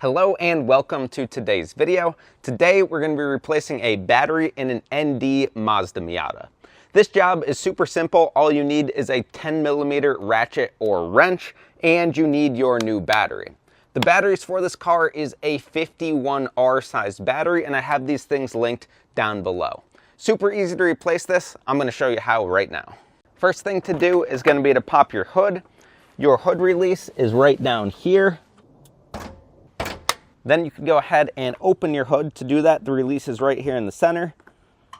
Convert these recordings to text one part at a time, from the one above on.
Hello and welcome to today's video. Today we're going to be replacing a battery in an ND Mazda Miata. This job is super simple. All you need is a 10mm ratchet or wrench, and you need your new battery. The batteries for this car is a 51R sized battery, and I have these things linked down below. Super easy to replace this. I'm going to show you how right now. First thing to do is going to be to pop your hood. Your hood release is right down here. Then you can go ahead and open your hood. To do that, the release is right here in the center.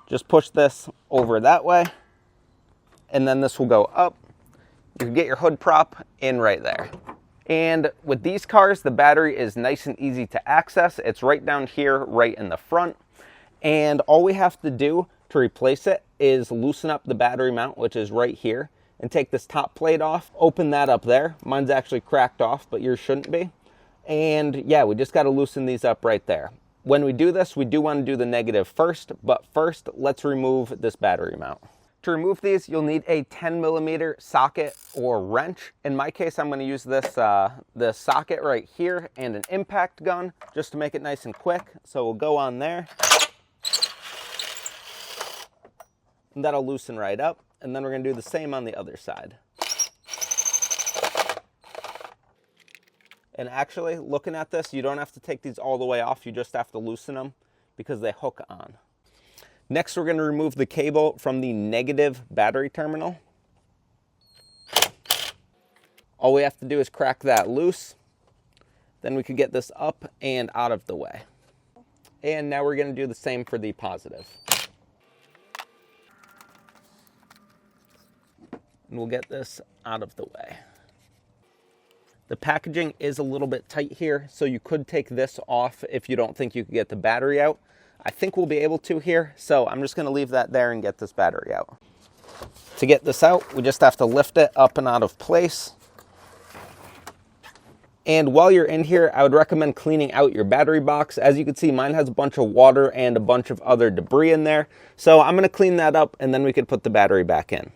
Just push this over that way, and then this will go up. You can get your hood prop in right there. And with these cars, the battery is nice and easy to access. It's right down here, right in the front. And all we have to do to replace it is loosen up the battery mount, which is right here, and take this top plate off. Open that up there. Mine's actually cracked off, but yours shouldn't be. And yeah, we just got to loosen these up right there. When we do this, we do want to do the negative first, but first, let's remove this battery mount. To remove these, you'll need a 10mm socket or wrench. In my case, I'm going to use this socket right here and an impact gun just to make it nice and quick. So we'll go on there. And that'll loosen right up. And then we're going to do the same on the other side. And actually, looking at this, you don't have to take these all the way off. You just have to loosen them because they hook on. Next, we're going to remove the cable from the negative battery terminal. All we have to do is crack that loose. Then we can get this up and out of the way. And now we're going to do the same for the positive. And we'll get this out of the way. The packaging is a little bit tight here, so you could take this off if you don't think you could get the battery out. I think we'll be able to here, so I'm just going to leave that there and get this battery out. To get this out, we just have to lift it up and out of place. And while you're in here, I would recommend cleaning out your battery box. As you can see, mine has a bunch of water and a bunch of other debris in there. So I'm going to clean that up, and then we could put the battery back in.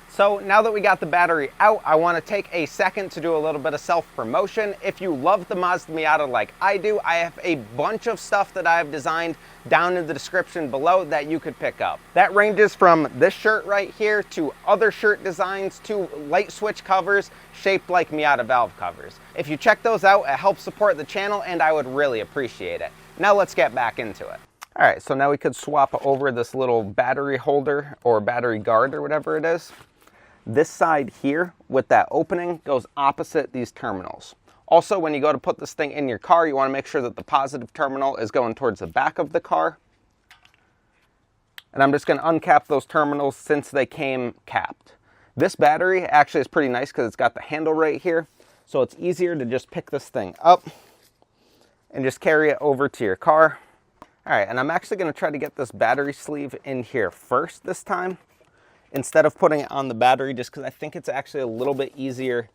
So now that we got the battery out, I want to take a second to do a little bit of self-promotion. If you love the Mazda Miata like I do, I have a bunch of stuff that I've designed down in the description below that you could pick up. That ranges from this shirt right here to other shirt designs to light switch covers shaped like Miata valve covers. If you check those out, it helps support the channel and I would really appreciate it. Now let's get back into it. All right, so now we could swap over this little battery holder or battery guard or whatever it is. This side here with that opening goes opposite these terminals. Also, when you go to put this thing in your car, you want to make sure that the positive terminal is going towards the back of the car. And I'm just going to uncap those terminals since they came capped. This battery actually is pretty nice because it's got the handle right here. So it's easier to just pick this thing up and just carry it over to your car. All right, and I'm actually going to try to get this battery sleeve in here first this time, instead of putting it on the battery, just because I think it's actually a little bit easier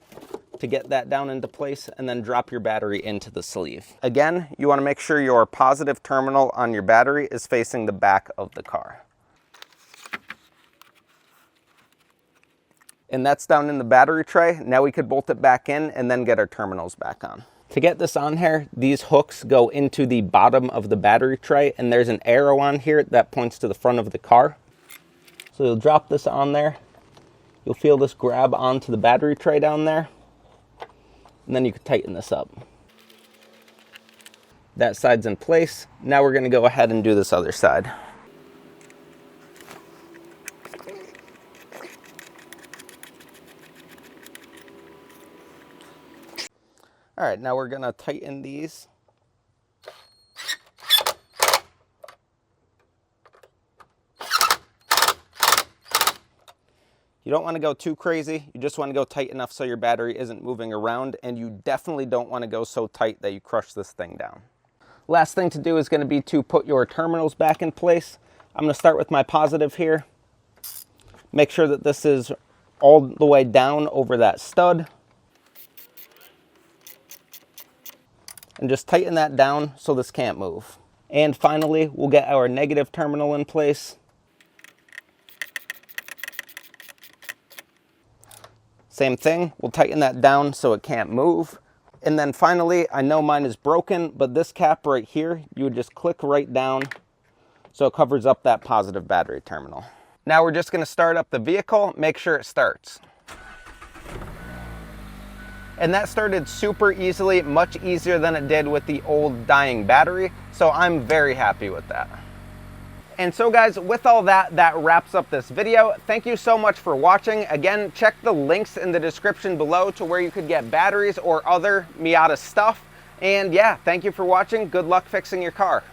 to get that down into place and then drop your battery into the sleeve. Again, you want to make sure your positive terminal on your battery is facing the back of the car. And that's down in the battery tray. Now we could bolt it back in and then get our terminals back on. To get this on here, these hooks go into the bottom of the battery tray, and there's an arrow on here that points to the front of the car. So you'll drop this on there. You'll feel this grab onto the battery tray down there. And then you can tighten this up. That side's in place. Now we're going to go ahead and do this other side. All right, now we're going to tighten these. You don't want to go too crazy. You just want to go tight enough so your battery isn't moving around, and you definitely don't want to go so tight that you crush this thing down. Last thing to do is going to be to put your terminals back in place. I'm going to start with my positive here. Make sure that this is all the way down over that stud. And just tighten that down so this can't move. And finally, we'll get our negative terminal in place. Same thing, we'll tighten that down so it can't move. And then finally, I know mine is broken, but this cap right here, you would just click right down so it covers up that positive battery terminal. Now we're just gonna start up the vehicle, make sure it starts. And that started super easily, much easier than it did with the old dying battery, so I'm very happy with that. And so guys, with all that, that wraps up this video. Thank you so much for watching. Again, check the links in the description below to where you could get batteries or other Miata stuff. And yeah, thank you for watching. Good luck fixing your car.